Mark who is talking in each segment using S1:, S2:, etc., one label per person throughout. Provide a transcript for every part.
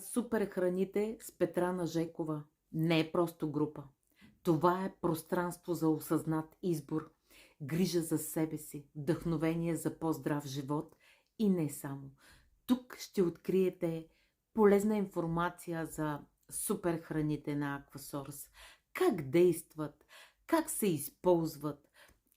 S1: Супер храните с Петрана Жекова не е просто група. Това е пространство за осъзнат избор, грижа за себе си, вдъхновение за по-здрав живот и не само. Тук ще откриете полезна информация за супер храните на Aquasource, как действат, как се използват,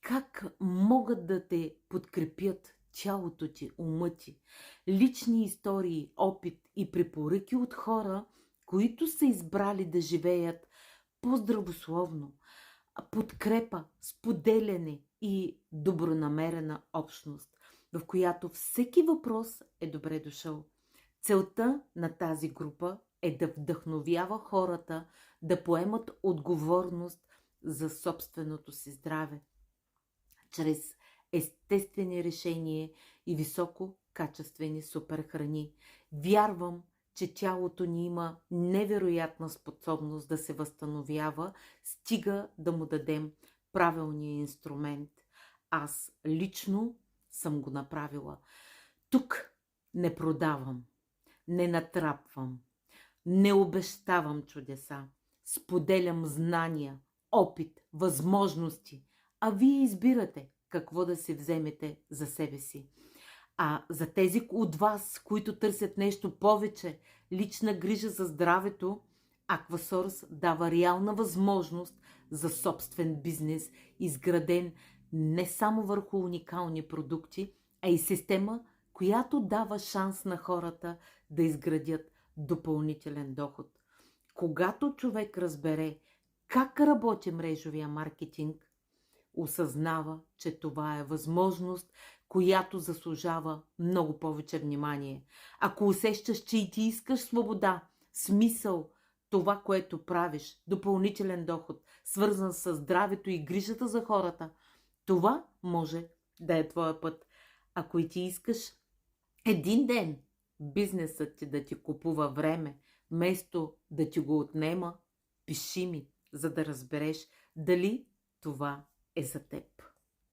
S1: как могат да те подкрепят тялото ти, ума ти, лични истории, опит и препоръки от хора, които са избрали да живеят по-здравословно, подкрепа, споделяне и добронамерена общност, в която всеки въпрос е добре дошъл. Целта на тази група е да вдъхновява хората да поемат отговорност за собственото си здраве, чрез естествени решения и висококачествени суперхрани. Вярвам, че тялото ни има невероятна способност да се възстановява, стига да му дадем правилния инструмент. Аз лично съм го направила. Тук не продавам, не натрапвам, не обещавам чудеса. Споделям знания, опит, възможности, а вие избирате какво да си вземете за себе си. А за тези от вас, които търсят нещо повече, лична грижа за здравето, Aquasource дава реална възможност за собствен бизнес, изграден не само върху уникални продукти, а и система, която дава шанс на хората да изградят допълнителен доход. Когато човек разбере как работи мрежовия маркетинг, осъзнава, че това е възможност, която заслужава много повече внимание. Ако усещаш, че и ти искаш свобода, смисъл, това, което правиш, допълнителен доход, свързан с здравето и грижата за хората, това може да е твоя път. Ако и ти искаш един ден бизнесът ти да ти купува време, вместо да ти го отнема, пиши ми, за да разбереш дали това е за теб.